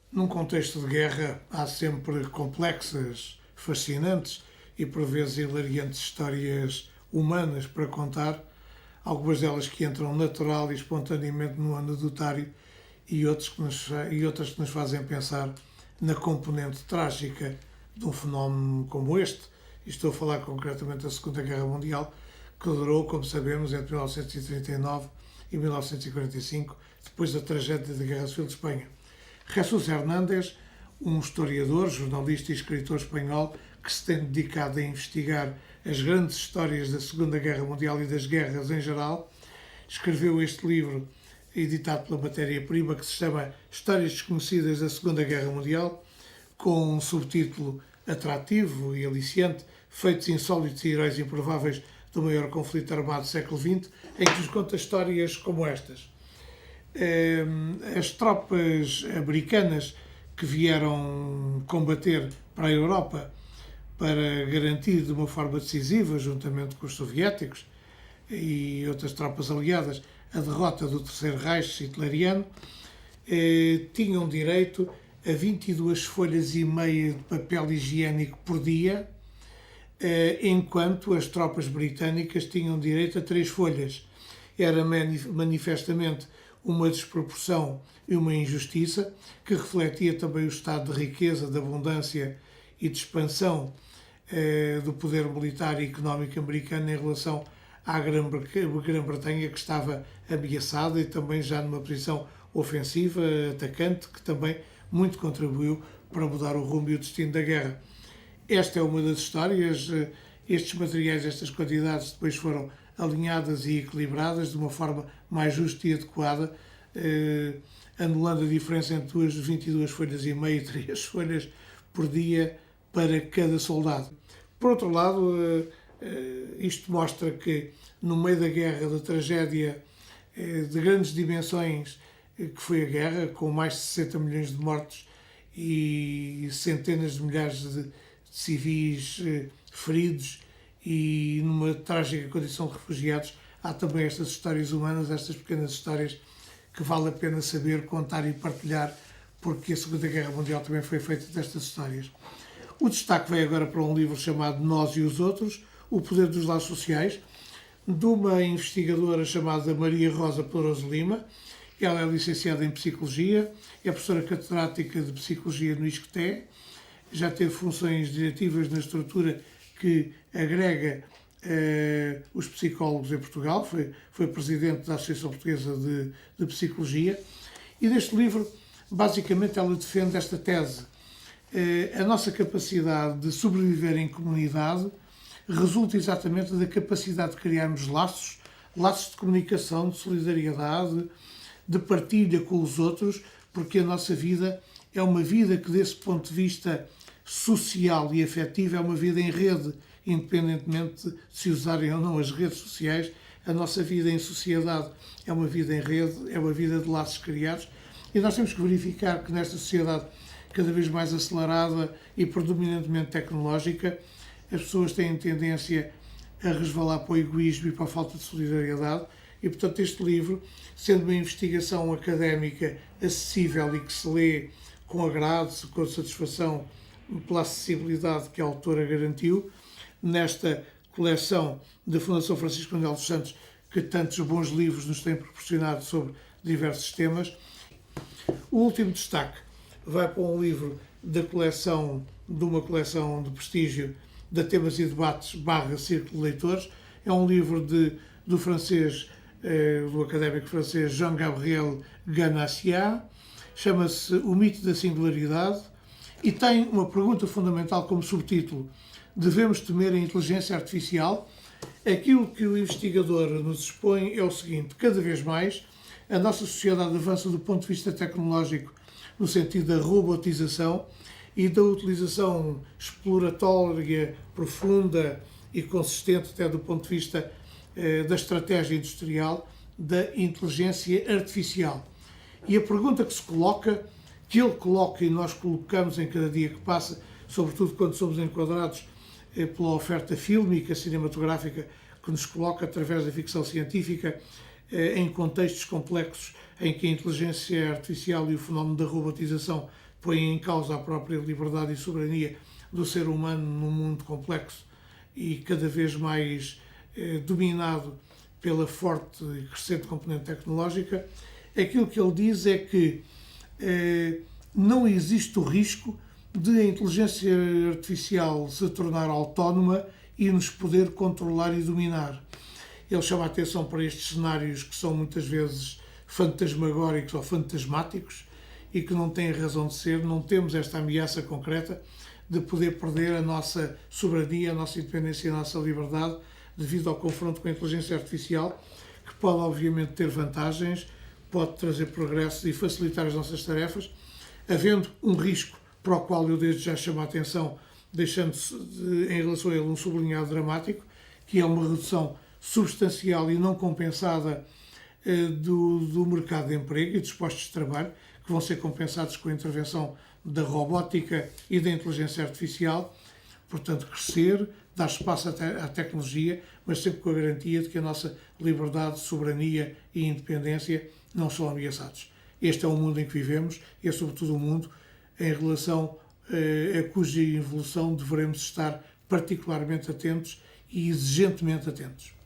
Num contexto de guerra, há sempre complexas, fascinantes e por vezes hilariantes histórias humanas para contar, algumas delas que entram natural e espontaneamente no anedotário e outras que nos fazem pensar na componente trágica de um fenómeno como este. E estou a falar concretamente da Segunda Guerra Mundial, que durou, como sabemos, entre 1939 e 1945, depois da tragédia da Guerra Civil de Espanha. Jesús Hernández, um historiador, jornalista e escritor espanhol que se tem dedicado a investigar as grandes histórias da Segunda Guerra Mundial e das guerras em geral, escreveu este livro, editado pela Matéria Prima, que se chama Histórias Desconhecidas da Segunda Guerra Mundial, com um subtítulo atrativo e aliciante, Feitos Insólitos e Heróis Improváveis do maior conflito armado do século XX, em que nos conta histórias como estas. As tropas americanas que vieram combater para a Europa para garantir de uma forma decisiva, juntamente com os soviéticos e outras tropas aliadas, a derrota do Terceiro Reich hitleriano, tinham direito a 22 folhas e meia de papel higiênico por dia, enquanto as tropas britânicas tinham direito a 3 folhas. Era manifestamente uma desproporção e uma injustiça que refletia também o estado de riqueza, de abundância e de expansão do poder militar e económico americano em relação à Grã-Bretanha, que estava ameaçada e também já numa posição ofensiva, atacante, que também muito contribuiu para mudar o rumo e o destino da guerra. Esta é uma das histórias. Estes materiais, estas quantidades, depois foram alinhadas e equilibradas de uma forma mais justa e adequada, anulando a diferença entre 22 folhas e meia e 3 folhas por dia para cada soldado. Por outro lado, isto mostra que no meio da guerra, da tragédia de grandes dimensões que foi a guerra, com mais de 60 milhões de mortos e centenas de milhares de civis feridos e numa trágica condição de refugiados, há também estas histórias humanas, estas pequenas histórias que vale a pena saber, contar e partilhar, porque a Segunda Guerra Mundial também foi feita destas histórias. O destaque vai agora para um livro chamado Nós e os Outros, O Poder dos Laços Sociais, de uma investigadora chamada Maria Rosa Pedroso Lima. Ela é licenciada em Psicologia, é professora catedrática de Psicologia no ISCTE, já teve funções diretivas na estrutura que agrega os psicólogos em Portugal, foi presidente da Associação Portuguesa de Psicologia, e neste livro, basicamente, ela defende esta tese. A nossa capacidade de sobreviver em comunidade resulta exatamente da capacidade de criarmos laços de comunicação, de solidariedade, de partilha com os outros, porque a nossa vida é uma vida que, desse ponto de vista social e afetivo, é uma vida em rede, independentemente de se usarem ou não as redes sociais. A nossa vida em sociedade é uma vida em rede, é uma vida de laços criados, e nós temos que verificar que nesta sociedade cada vez mais acelerada e predominantemente tecnológica, as pessoas têm tendência a resvalar para o egoísmo e para a falta de solidariedade, e portanto este livro, sendo uma investigação académica acessível e que se lê com agrado, com satisfação pela acessibilidade que a autora garantiu, nesta coleção da Fundação Francisco Manuel dos Santos, que tantos bons livros nos têm proporcionado sobre diversos temas. O último destaque vai para um livro de uma coleção de prestígio da Temas e Debates / Círculo de Leitores. É um livro do francês, do académico francês Jean-Gabriel Ganassia, chama-se O Mito da Singularidade e tem uma pergunta fundamental como subtítulo: devemos temer a inteligência artificial? Aquilo que o investigador nos expõe é o seguinte: cada vez mais a nossa sociedade avança do ponto de vista tecnológico no sentido da robotização e da utilização exploratória, profunda e consistente, até do ponto de vista da estratégia industrial, da inteligência artificial. E a pergunta que se coloca, que ele coloca e nós colocamos em cada dia que passa, sobretudo quando somos enquadrados pela oferta fílmica, cinematográfica, que nos coloca através da ficção científica em contextos complexos em que a inteligência artificial e o fenómeno da robotização põem em causa a própria liberdade e soberania do ser humano num mundo complexo e cada vez mais dominado pela forte e crescente componente tecnológica, aquilo que ele diz é que não existe o risco de a inteligência artificial se tornar autónoma e nos poder controlar e dominar. Ele chama a atenção para estes cenários que são muitas vezes fantasmagóricos ou fantasmáticos e que não têm razão de ser. Não temos esta ameaça concreta de poder perder a nossa soberania, a nossa independência e a nossa liberdade devido ao confronto com a inteligência artificial, que pode obviamente ter vantagens, pode trazer progressos e facilitar as nossas tarefas, havendo um risco para o qual eu desde já chamo a atenção, deixando-se em relação a ele um sublinhado dramático, que é uma redução substancial e não compensada do mercado de emprego e dos postos de trabalho, que vão ser compensados com a intervenção da robótica e da inteligência artificial. Portanto, crescer, dar espaço à tecnologia, mas sempre com a garantia de que a nossa liberdade, soberania e independência não são ameaçados. Este é o mundo em que vivemos e é sobretudo um mundo em relação a cuja evolução devemos estar particularmente atentos e exigentemente atentos.